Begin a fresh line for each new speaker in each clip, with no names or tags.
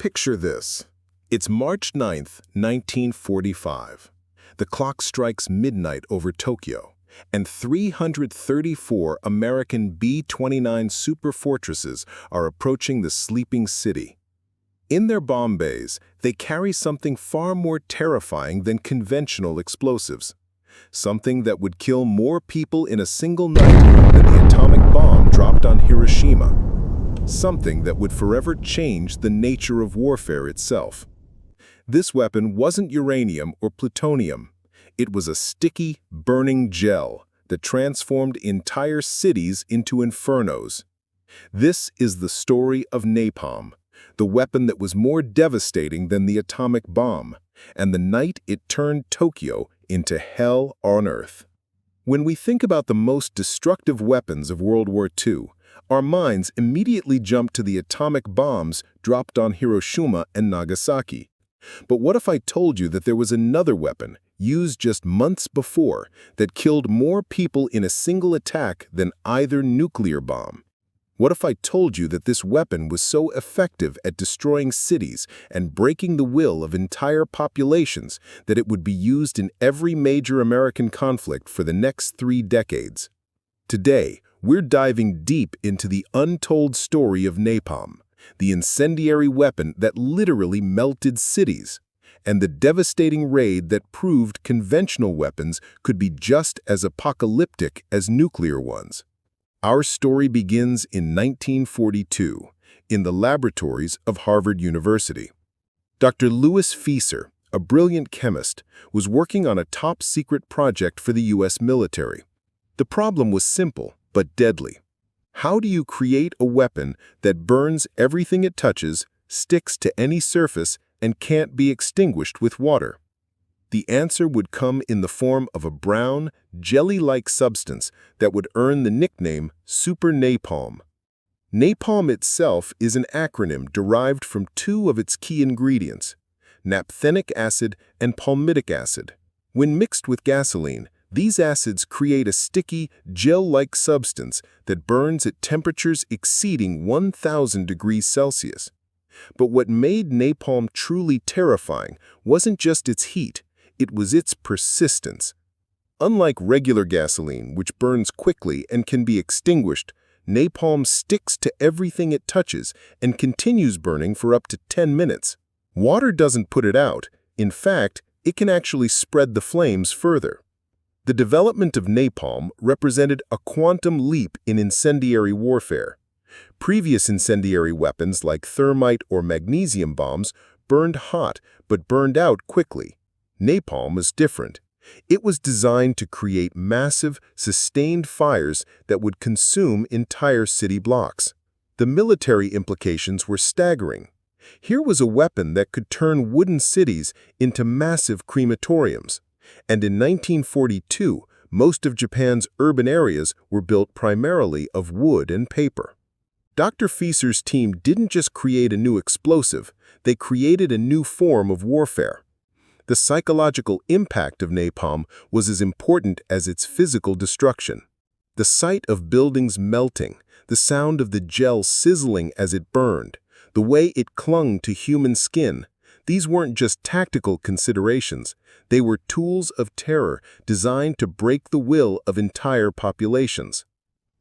Picture this. It's March 9th, 1945. The clock strikes midnight over Tokyo, and 334 American B-29 super fortresses are approaching the sleeping city. In their bomb bays, they carry something far more terrifying than conventional explosives. Something that would kill more people in a single night than the atomic bomb dropped on Hiroshima. Something that would forever change the nature of warfare itself. This weapon wasn't uranium or plutonium. It was a sticky, burning gel that transformed entire cities into infernos. This is the story of napalm, the weapon that was more devastating than the atomic bomb, and the night it turned Tokyo into hell on earth. When we think about the most destructive weapons of World War II, our minds immediately jump to the atomic bombs dropped on Hiroshima and Nagasaki. But what if I told you that there was another weapon, used just months before, that killed more people in a single attack than either nuclear bomb? What if I told you that this weapon was so effective at destroying cities and breaking the will of entire populations that it would be used in every major American conflict for the next 3 decades? Today, we're diving deep into the untold story of napalm, the incendiary weapon that literally melted cities, and the devastating raid that proved conventional weapons could be just as apocalyptic as nuclear ones. Our story begins in 1942, in the laboratories of Harvard University. Dr. Louis Fieser, a brilliant chemist, was working on a top-secret project for the U.S. military. The problem was simple, but deadly. How do you create a weapon that burns everything it touches, sticks to any surface, and can't be extinguished with water? The answer would come in the form of a brown, jelly-like substance that would earn the nickname super napalm. Napalm itself is an acronym derived from 2 of its key ingredients, naphthenic acid and palmitic acid. When mixed with gasoline, these acids create a sticky, gel-like substance that burns at temperatures exceeding 1,000 degrees Celsius. But what made napalm truly terrifying wasn't just its heat, it was its persistence. Unlike regular gasoline, which burns quickly and can be extinguished, napalm sticks to everything it touches and continues burning for up to 10 minutes. Water doesn't put it out. In fact, it can actually spread the flames further. The development of napalm represented a quantum leap in incendiary warfare. Previous incendiary weapons like thermite or magnesium bombs burned hot but burned out quickly. Napalm was different. It was designed to create massive, sustained fires that would consume entire city blocks. The military implications were staggering. Here was a weapon that could turn wooden cities into massive crematoriums. And in 1942, most of Japan's urban areas were built primarily of wood and paper. Dr. Fieser's team didn't just create a new explosive, they created a new form of warfare. The psychological impact of napalm was as important as its physical destruction. The sight of buildings melting, the sound of the gel sizzling as it burned, the way it clung to human skin, these weren't just tactical considerations. They were tools of terror designed to break the will of entire populations.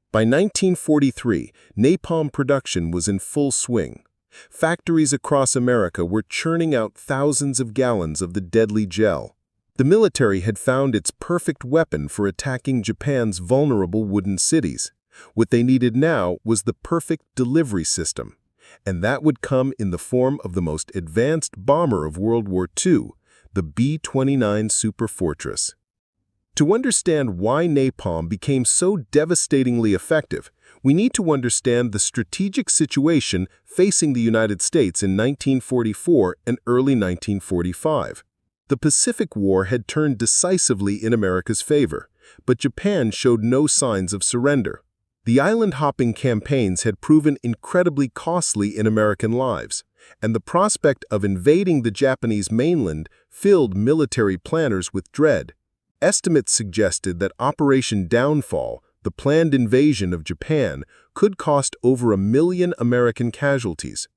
By 1943, napalm production was in full swing. Factories across America were churning out thousands of gallons of the deadly gel. The military had found its perfect weapon for attacking Japan's vulnerable wooden cities. What they needed now was the perfect delivery system. And that would come in the form of the most advanced bomber of World War II, the B-29 Super Fortress. To understand why napalm became so devastatingly effective, we need to understand the strategic situation facing the United States in 1944 and early 1945. The Pacific War had turned decisively in America's favor, but Japan showed no signs of surrender. The island-hopping campaigns had proven incredibly costly in American lives, and the prospect of invading the Japanese mainland filled military planners with dread. Estimates suggested that Operation Downfall, the planned invasion of Japan, could cost over 1 million American casualties.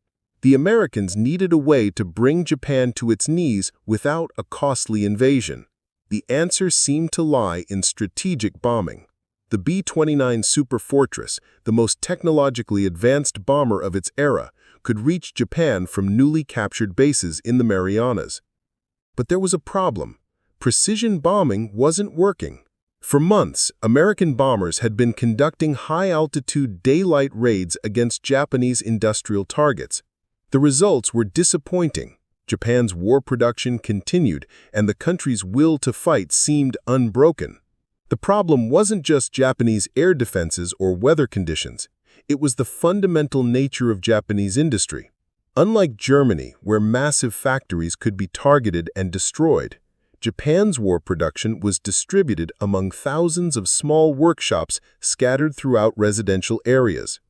The Americans needed a way to bring Japan to its knees without a costly invasion. The answer seemed to lie in strategic bombing. The B-29 Superfortress, the most technologically advanced bomber of its era, could reach Japan from newly captured bases in the Marianas. But there was a problem. Precision bombing wasn't working. For months, American bombers had been conducting high-altitude daylight raids against Japanese industrial targets. The results were disappointing. Japan's war production continued, and the country's will to fight seemed unbroken. The problem wasn't just Japanese air defenses or weather conditions. It was the fundamental nature of Japanese industry. Unlike Germany, where massive factories could be targeted and destroyed, Japan's war production was distributed among thousands of small workshops scattered throughout residential areas.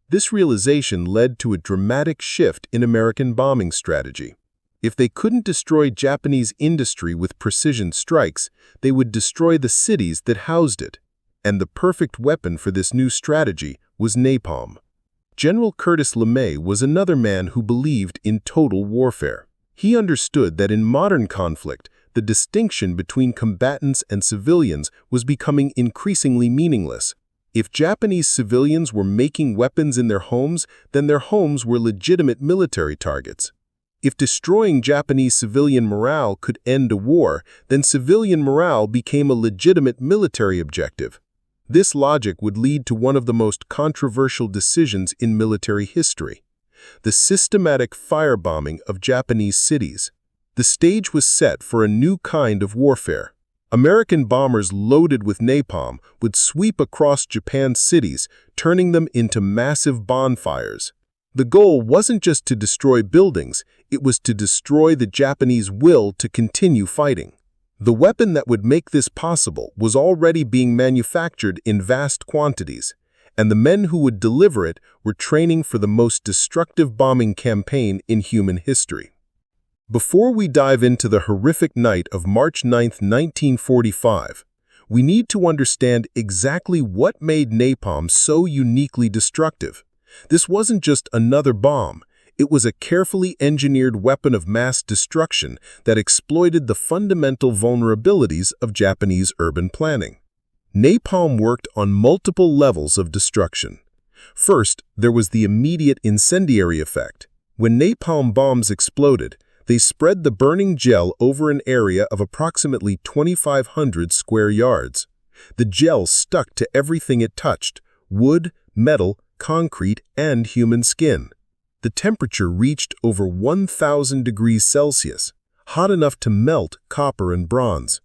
This realization led to a dramatic shift in American bombing strategy. If they couldn't destroy Japanese industry with precision strikes, they would destroy the cities that housed it. And the perfect weapon for this new strategy was napalm. General Curtis LeMay was another man who believed in total warfare. He understood that in modern conflict, the distinction between combatants and civilians was becoming increasingly meaningless. If Japanese civilians were making weapons in their homes, then their homes were legitimate military targets. If destroying Japanese civilian morale could end a war, then civilian morale became a legitimate military objective. This logic would lead to one of the most controversial decisions in military history: the systematic firebombing of Japanese cities. The stage was set for a new kind of warfare. American bombers loaded with napalm would sweep across Japan's cities, turning them into massive bonfires. The goal wasn't just to destroy buildings, it was to destroy the Japanese will to continue fighting. The weapon that would make this possible was already being manufactured in vast quantities, and the men who would deliver it were training for the most destructive bombing campaign in human history. Before we dive into the horrific night of March 9, 1945, we need to understand exactly what made napalm so uniquely destructive. This wasn't just another bomb. It was a carefully engineered weapon of mass destruction that exploited the fundamental vulnerabilities of Japanese urban planning. Napalm worked on multiple levels of destruction. First, there was the immediate incendiary effect. When napalm bombs exploded, they spread the burning gel over an area of approximately 2,500 square yards. The gel stuck to everything it touched: wood, metal, concrete, and human skin. The temperature reached over 1,000 degrees Celsius, hot enough to melt copper and bronze.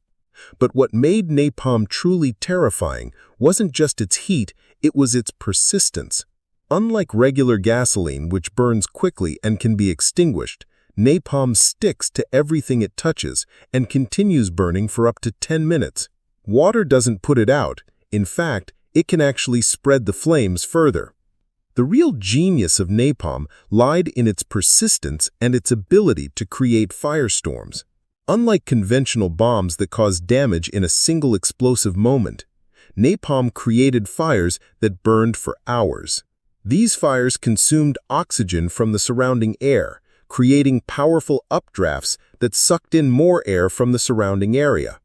But what made napalm truly terrifying wasn't just its heat, it was its persistence. Unlike regular gasoline, which burns quickly and can be extinguished, napalm sticks to everything it touches and continues burning for up to 10 minutes. Water doesn't put it out. In fact, it can actually spread the flames further. The real genius of napalm lied in its persistence and its ability to create firestorms. Unlike conventional bombs that cause damage in a single explosive moment, napalm created fires that burned for hours. These fires consumed oxygen from the surrounding air, creating powerful updrafts that sucked in more air from the surrounding area.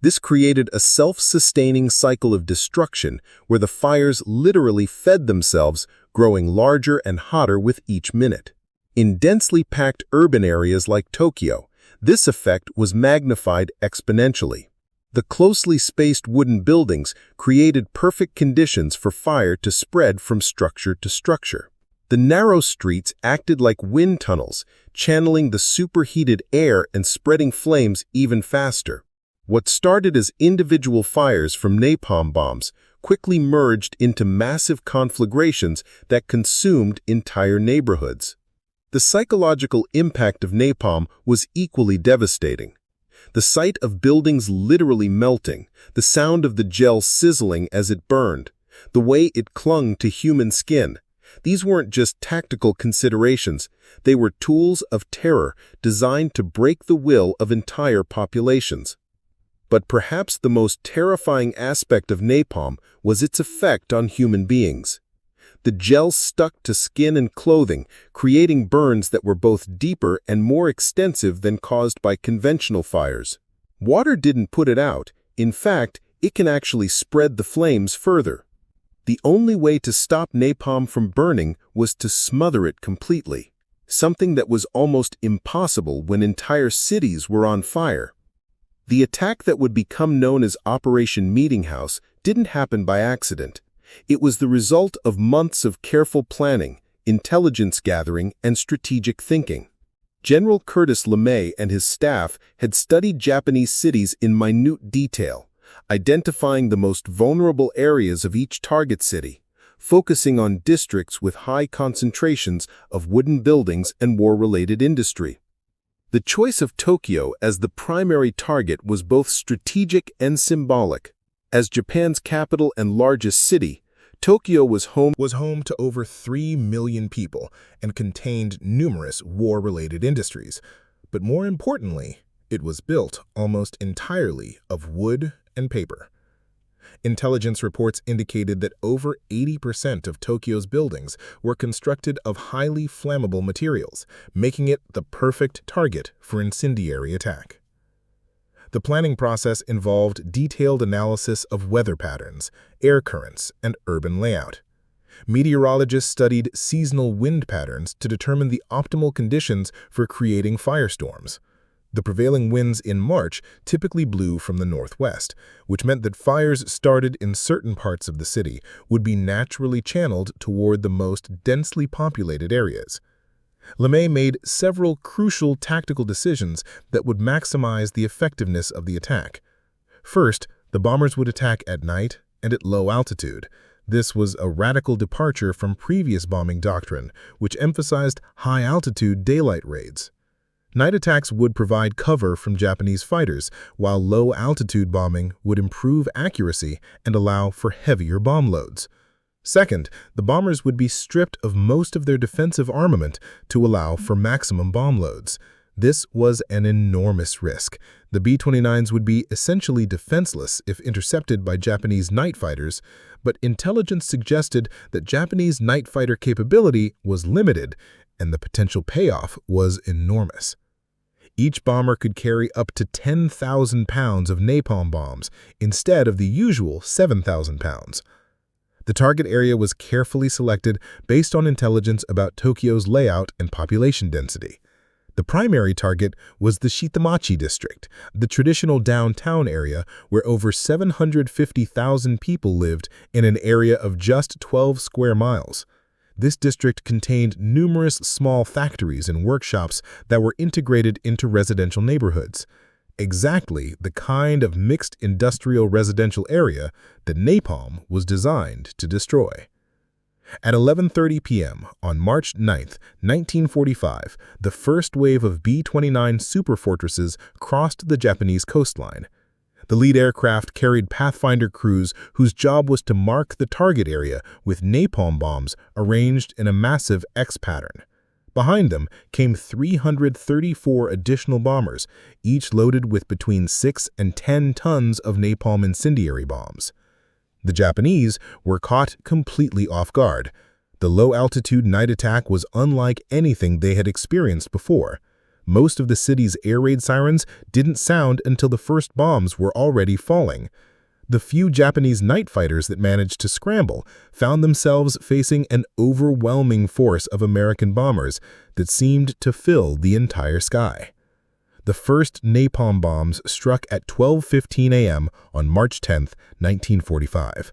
This created a self-sustaining cycle of destruction where the fires literally fed themselves, growing larger and hotter with each minute. In densely packed urban areas like Tokyo, this effect was magnified exponentially. The closely spaced wooden buildings created perfect conditions for fire to spread from structure to structure. The narrow streets acted like wind tunnels, channeling the superheated air and spreading flames even faster. What started as individual fires from napalm bombs quickly merged into massive conflagrations that consumed entire neighborhoods. The psychological impact of napalm was equally devastating. The sight of buildings literally melting, the sound of the gel sizzling as it burned, the way it clung to human skin. These weren't just tactical considerations, they were tools of terror designed to break the will of entire populations. But perhaps the most terrifying aspect of napalm was its effect on human beings. The gel stuck to skin and clothing, creating burns that were both deeper and more extensive than caused by conventional fires. Water didn't put it out. In fact, it can actually spread the flames further. The only way to stop napalm from burning was to smother it completely, something that was almost impossible when entire cities were on fire. The attack that would become known as Operation Meeting House didn't happen by accident. It was the result of months of careful planning, intelligence gathering, and strategic thinking. General Curtis LeMay and his staff had studied Japanese cities in minute detail, identifying the most vulnerable areas of each target city, focusing on districts with high concentrations of wooden buildings and war-related industry. The choice of Tokyo as the primary target was both strategic and symbolic. As Japan's capital and largest city, Tokyo was home to over 3 million people and contained numerous war-related industries. But more importantly, it was built almost entirely of wood and paper. Intelligence reports indicated that over 80% of Tokyo's buildings were constructed of highly flammable materials, making it the perfect target for incendiary attack. The planning process involved detailed analysis of weather patterns, air currents, and urban layout. Meteorologists studied seasonal wind patterns to determine the optimal conditions for creating firestorms. The prevailing winds in March typically blew from the northwest, which meant that fires started in certain parts of the city would be naturally channeled toward the most densely populated areas. LeMay made several crucial tactical decisions that would maximize the effectiveness of the attack. First, the bombers would attack at night and at low altitude. This was a radical departure from previous bombing doctrine, which emphasized high-altitude daylight raids. Night attacks would provide cover from Japanese fighters, while low-altitude bombing would improve accuracy and allow for heavier bomb loads. Second, the bombers would be stripped of most of their defensive armament to allow for maximum bomb loads. This was an enormous risk. The B-29s would be essentially defenseless if intercepted by Japanese night fighters, but intelligence suggested that Japanese night fighter capability was limited, and the potential payoff was enormous. Each bomber could carry up to 10,000 pounds of napalm bombs instead of the usual 7,000 pounds. The target area was carefully selected based on intelligence about Tokyo's layout and population density. The primary target was the Shitamachi district, the traditional downtown area where over 750,000 people lived in an area of just 12 square miles. This district contained numerous small factories and workshops that were integrated into residential neighborhoods. Exactly the kind of mixed industrial residential area that napalm was designed to destroy. At 11:30 p.m. on March 9, 1945, the first wave of B-29 superfortresses crossed the Japanese coastline. The lead aircraft carried Pathfinder crews whose job was to mark the target area with napalm bombs arranged in a massive X pattern. Behind them came 334 additional bombers, each loaded with between 6 and 10 tons of napalm incendiary bombs. The Japanese were caught completely off guard. The low-altitude night attack was unlike anything they had experienced before. Most of the city's air raid sirens didn't sound until the first bombs were already falling. The few Japanese night fighters that managed to scramble found themselves facing an overwhelming force of American bombers that seemed to fill the entire sky. The first napalm bombs struck at 12:15 a.m. on March 10, 1945.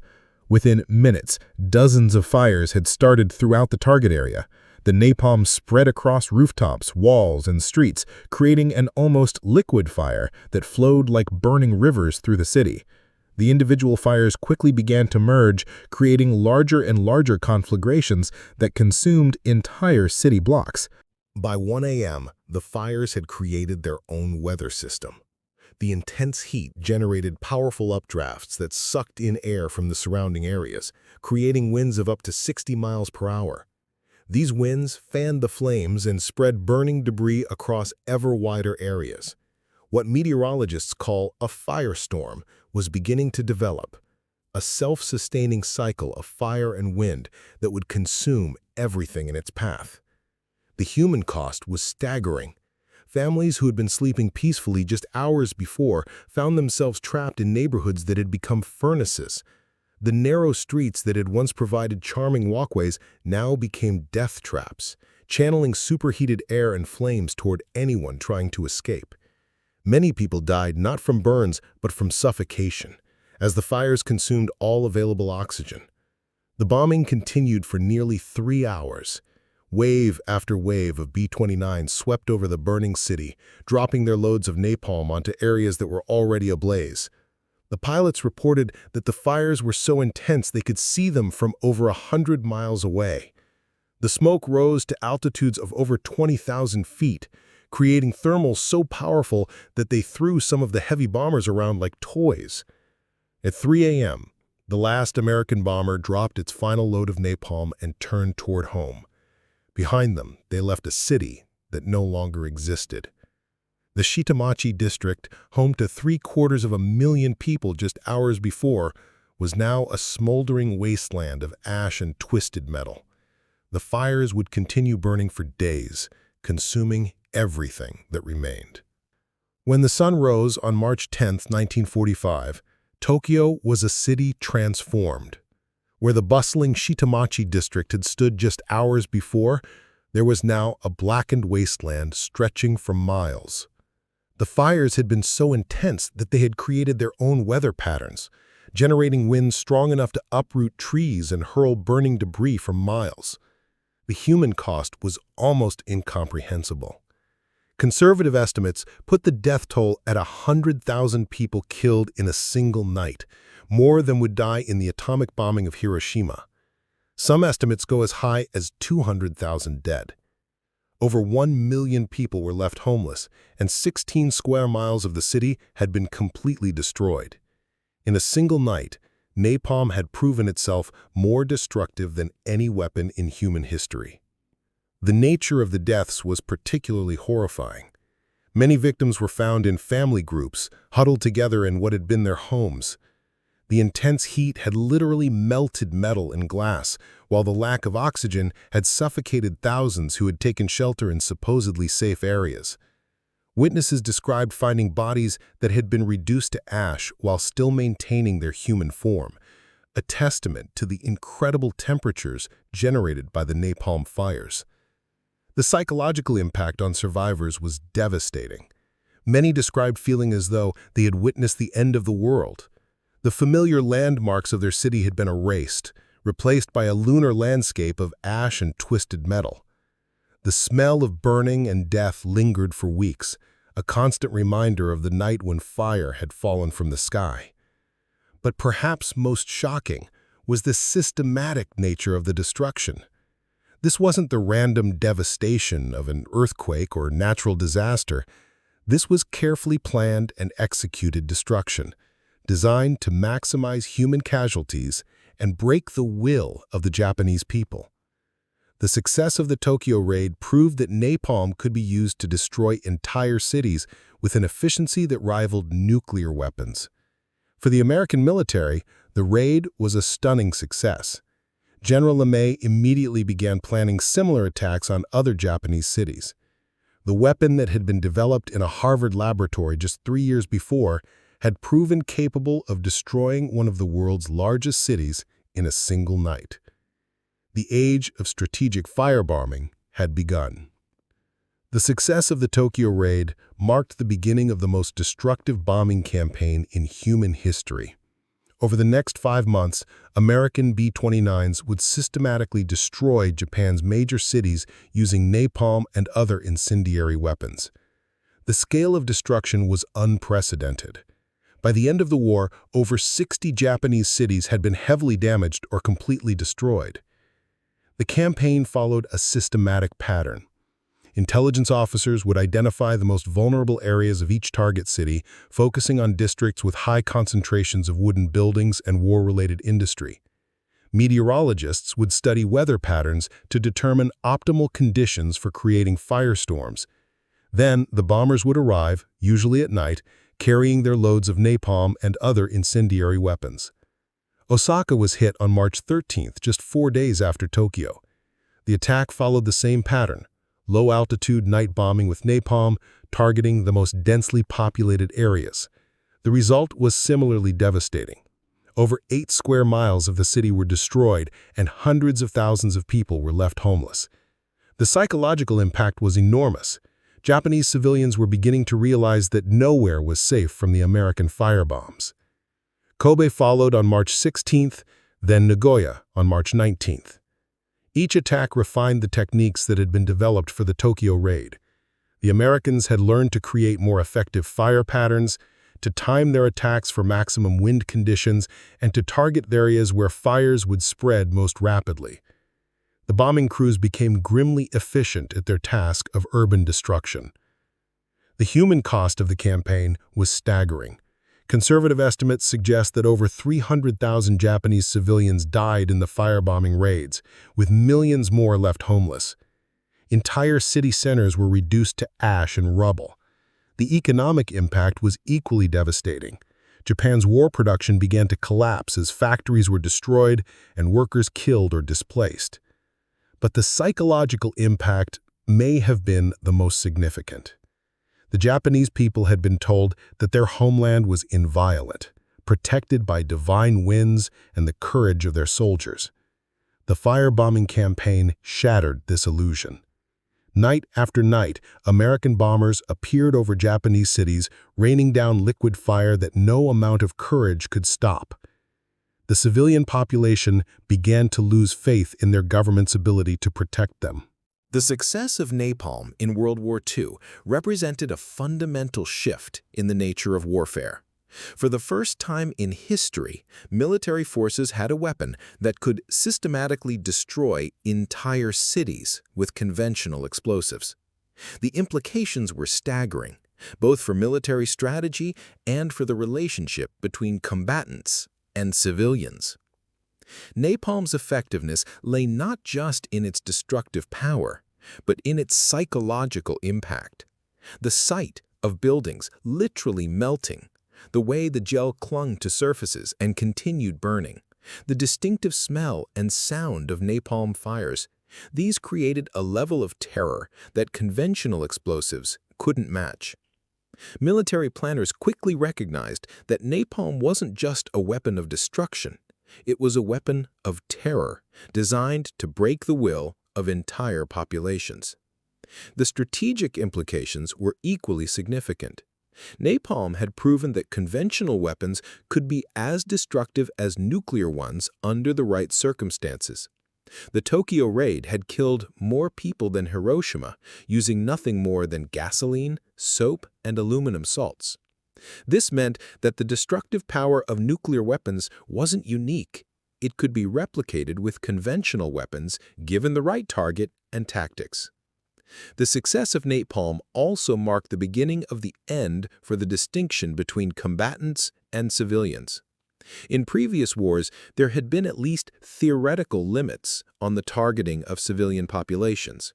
Within minutes, dozens of fires had started throughout the target area. The napalm spread across rooftops, walls, and streets, creating an almost liquid fire that flowed like burning rivers through the city. The individual fires quickly began to merge, creating larger and larger conflagrations that consumed entire city blocks. By 1 a.m., the fires had created their own weather system. The intense heat generated powerful updrafts that sucked in air from the surrounding areas, creating winds of up to 60 miles per hour. These winds fanned the flames and spread burning debris across ever wider areas. What meteorologists call a firestorm was beginning to develop. a self-sustaining cycle of fire and wind that would consume everything in its path. The human cost was staggering. Families who had been sleeping peacefully just hours before found themselves trapped in neighborhoods that had become furnaces. The narrow streets that had once provided charming walkways now became death traps, channeling superheated air and flames toward anyone trying to escape. Many people died not from burns but from suffocation, as the fires consumed all available oxygen. The bombing continued for nearly 3 hours. Wave after wave of B-29 swept over the burning city, dropping their loads of napalm onto areas that were already ablaze. The pilots reported that the fires were so intense they could see them from over 100 miles away. The smoke rose to altitudes of over 20,000 feet, creating thermals so powerful that they threw some of the heavy bombers around like toys. At 3 a.m., the last American bomber dropped its final load of napalm and turned toward home. Behind them, they left a city that no longer existed. The Shitamachi district, home to 750,000 people just hours before, was now a smoldering wasteland of ash and twisted metal. The fires would continue burning for days, consuming everything that remained. When the sun rose on March 10, 1945, Tokyo was a city transformed. Where the bustling Shitamachi district had stood just hours before, there was now a blackened wasteland stretching for miles. The fires had been so intense that they had created their own weather patterns, generating winds strong enough to uproot trees and hurl burning debris for miles. The human cost was almost incomprehensible. Conservative estimates put the death toll at 100,000 people killed in a single night, more than would die in the atomic bombing of Hiroshima. Some estimates go as high as 200,000 dead. Over 1 million people were left homeless, and 16 square miles of the city had been completely destroyed. In a single night, napalm had proven itself more destructive than any weapon in human history. The nature of the deaths was particularly horrifying. Many victims were found in family groups, huddled together in what had been their homes. The intense heat had literally melted metal and glass, while the lack of oxygen had suffocated thousands who had taken shelter in supposedly safe areas. Witnesses described finding bodies that had been reduced to ash while still maintaining their human form, a testament to the incredible temperatures generated by the napalm fires. The psychological impact on survivors was devastating. Many described feeling as though they had witnessed the end of the world. The familiar landmarks of their city had been erased, replaced by a lunar landscape of ash and twisted metal. The smell of burning and death lingered for weeks, a constant reminder of the night when fire had fallen from the sky. But perhaps most shocking was the systematic nature of the destruction. This wasn't the random devastation of an earthquake or natural disaster. This was carefully planned and executed destruction, designed to maximize human casualties and break the will of the Japanese people. The success of the Tokyo raid proved that napalm could be used to destroy entire cities with an efficiency that rivaled nuclear weapons. For the American military, the raid was a stunning success. General LeMay immediately began planning similar attacks on other Japanese cities. The weapon that had been developed in a Harvard laboratory just 3 years before had proven capable of destroying one of the world's largest cities in a single night. The age of strategic firebombing had begun. The success of the Tokyo raid marked the beginning of the most destructive bombing campaign in human history. Over the next 5 months, American B-29s would systematically destroy Japan's major cities using napalm and other incendiary weapons. The scale of destruction was unprecedented. By the end of the war, over 60 Japanese cities had been heavily damaged or completely destroyed. The campaign followed a systematic pattern. Intelligence officers would identify the most vulnerable areas of each target city, focusing on districts with high concentrations of wooden buildings and war-related industry. Meteorologists would study weather patterns to determine optimal conditions for creating firestorms. Then, the bombers would arrive, usually at night, carrying their loads of napalm and other incendiary weapons.
Osaka was hit on March 13th, just 4 days after Tokyo. The attack followed the same pattern: low-altitude night bombing with napalm, targeting the most densely populated areas. The result was similarly devastating. Over 8 square miles of the city were destroyed, and hundreds of thousands of people were left homeless. The psychological impact was enormous. Japanese civilians were beginning to realize that nowhere was safe from the American firebombs. Kobe followed on March 16th, then Nagoya on March 19th. Each attack refined the techniques that had been developed for the Tokyo raid. The Americans had learned to create more effective fire patterns, to time their attacks for maximum wind conditions, and to target areas where fires would spread most rapidly. The bombing crews became grimly efficient at their task of urban destruction. The human cost of the campaign was staggering. Conservative estimates suggest that over 300,000 Japanese civilians died in the firebombing raids, with millions more left homeless. Entire city centers were reduced to ash and rubble. The economic impact was equally devastating. Japan's war production began to collapse as factories were destroyed and workers killed or displaced. But the psychological impact may have been the most significant. The Japanese people had been told that their homeland was inviolate, protected by divine winds and the courage of their soldiers. The firebombing campaign shattered this illusion. Night after night, American bombers appeared over Japanese cities, raining down liquid fire that no amount of courage could stop. The civilian population began to lose faith in their government's ability to protect them.
The success of napalm in World War II represented a fundamental shift in the nature of warfare. For the first time in history, military forces had a weapon that could systematically destroy entire cities with conventional explosives. The implications were staggering, both for military strategy and for the relationship between combatants and civilians. Napalm's effectiveness lay not just in its destructive power, but in its psychological impact. The sight of buildings literally melting, the way the gel clung to surfaces and continued burning, the distinctive smell and sound of napalm fires, these created a level of terror that conventional explosives couldn't match. Military planners quickly recognized that napalm wasn't just a weapon of destruction. It was a weapon of terror designed to break the will of entire populations. The strategic implications were equally significant. Napalm had proven that conventional weapons could be as destructive as nuclear ones under the right circumstances. The Tokyo raid had killed more people than Hiroshima, using nothing more than gasoline, soap, and aluminum salts. This meant that the destructive power of nuclear weapons wasn't unique. It could be replicated with conventional weapons given the right target and tactics. The success of napalm also marked the beginning of the end for the distinction between combatants and civilians. In previous wars, there had been at least theoretical limits on the targeting of civilian populations.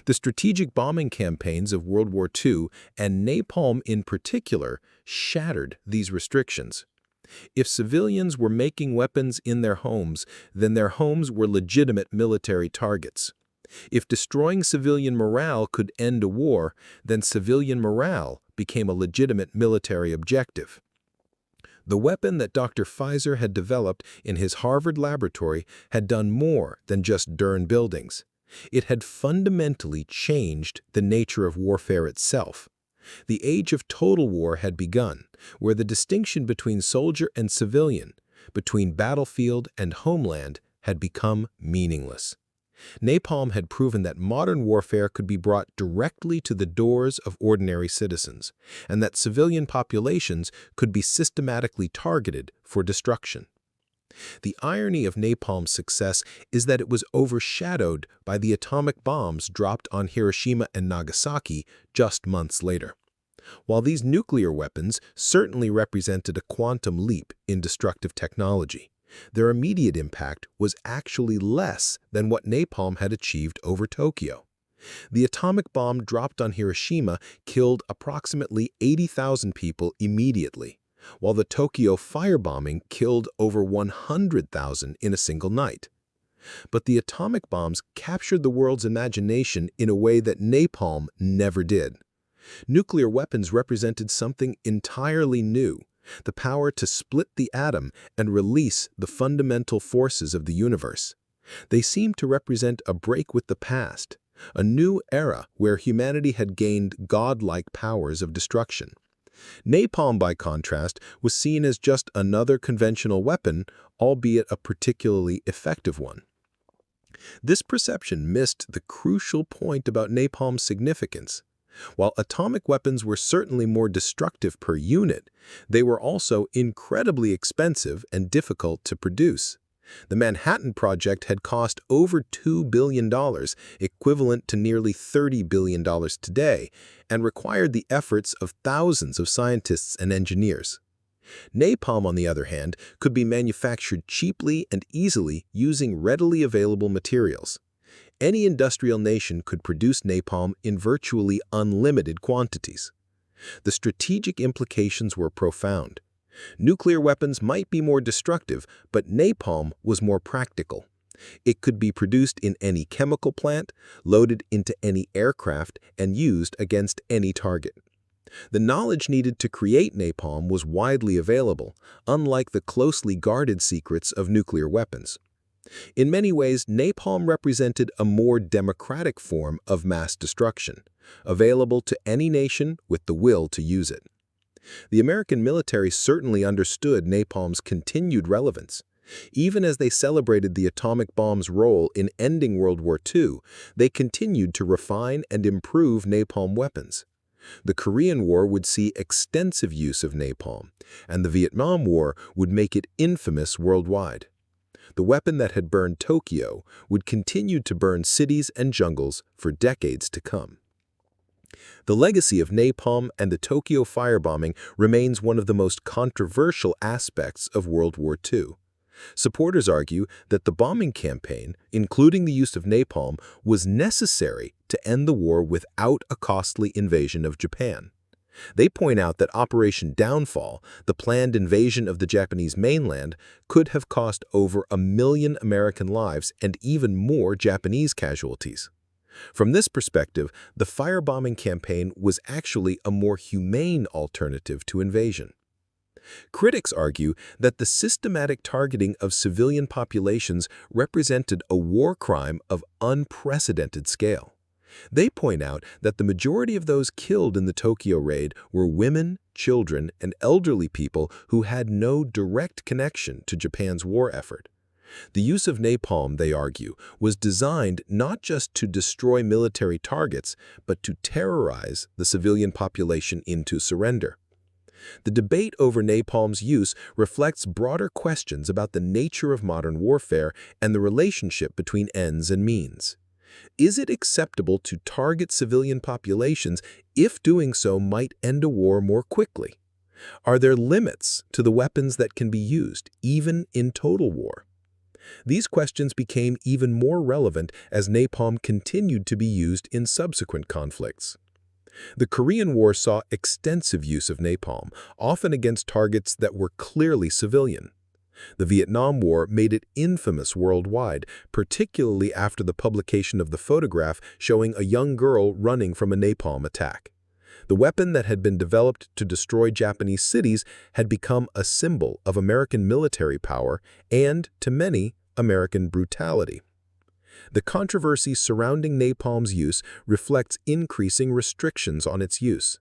The strategic bombing campaigns of World War II, and napalm in particular, shattered these restrictions. If civilians were making weapons in their homes, then their homes were legitimate military targets. If destroying civilian morale could end a war, then civilian morale became a legitimate military objective. The weapon that Dr. Pfizer had developed in his Harvard laboratory had done more than just burn buildings. It had fundamentally changed the nature of warfare itself. The age of total war had begun, where the distinction between soldier and civilian, between battlefield and homeland, had become meaningless. Napalm had proven that modern warfare could be brought directly to the doors of ordinary citizens, and that civilian populations could be systematically targeted for destruction. The irony of napalm's success is that it was overshadowed by the atomic bombs dropped on Hiroshima and Nagasaki just months later. While these nuclear weapons certainly represented a quantum leap in destructive technology, their immediate impact was actually less than what napalm had achieved over Tokyo. The atomic bomb dropped on Hiroshima killed approximately 80,000 people immediately, while the Tokyo firebombing killed over 100,000 in a single night. But the atomic bombs captured the world's imagination in a way that napalm never did. Nuclear weapons represented something entirely new, the power to split the atom and release the fundamental forces of the universe. They seemed to represent a break with the past, a new era where humanity had gained godlike powers of destruction. Napalm, by contrast, was seen as just another conventional weapon, albeit a particularly effective one. This perception missed the crucial point about napalm's significance. While atomic weapons were certainly more destructive per unit, they were also incredibly expensive and difficult to produce. The Manhattan Project had cost over $2 billion, equivalent to nearly $30 billion today, and required the efforts of thousands of scientists and engineers. Napalm, on the other hand, could be manufactured cheaply and easily using readily available materials. Any industrial nation could produce napalm in virtually unlimited quantities. The strategic implications were profound. Nuclear weapons might be more destructive, but napalm was more practical. It could be produced in any chemical plant, loaded into any aircraft, and used against any target. The knowledge needed to create napalm was widely available, unlike the closely guarded secrets of nuclear weapons. In many ways, napalm represented a more democratic form of mass destruction, available to any nation with the will to use it. The American military certainly understood napalm's continued relevance. Even as they celebrated the atomic bomb's role in ending World War II, they continued to refine and improve napalm weapons. The Korean War would see extensive use of napalm, and the Vietnam War would make it infamous worldwide. The weapon that had burned Tokyo would continue to burn cities and jungles for decades to come. The legacy of napalm and the Tokyo firebombing remains one of the most controversial aspects of World War II. Supporters argue that the bombing campaign, including the use of napalm, was necessary to end the war without a costly invasion of Japan. They point out that Operation Downfall, the planned invasion of the Japanese mainland, could have cost over 1 million American lives and even more Japanese casualties. From this perspective, the firebombing campaign was actually a more humane alternative to invasion. Critics argue that the systematic targeting of civilian populations represented a war crime of unprecedented scale. They point out that the majority of those killed in the Tokyo raid were women, children, and elderly people who had no direct connection to Japan's war effort. The use of napalm, they argue, was designed not just to destroy military targets, but to terrorize the civilian population into surrender. The debate over napalm's use reflects broader questions about the nature of modern warfare and the relationship between ends and means. Is it acceptable to target civilian populations if doing so might end a war more quickly? Are there limits to the weapons that can be used, even in total war? These questions became even more relevant as napalm continued to be used in subsequent conflicts. The Korean War saw extensive use of napalm, often against targets that were clearly civilian. The Vietnam War made it infamous worldwide, particularly after the publication of the photograph showing a young girl running from a napalm attack. The weapon that had been developed to destroy Japanese cities had become a symbol of American military power and, to many, American brutality. The controversy surrounding napalm's use reflects increasing restrictions on its use.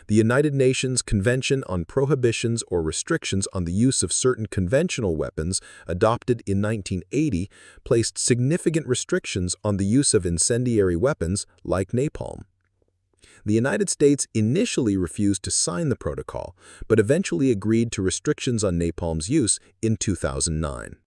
The United Nations Convention on Prohibitions or Restrictions on the Use of Certain Conventional Weapons, adopted in 1980, placed significant restrictions on the use of incendiary weapons like napalm. The United States initially refused to sign the protocol, but eventually agreed to restrictions on napalm's use in 2009.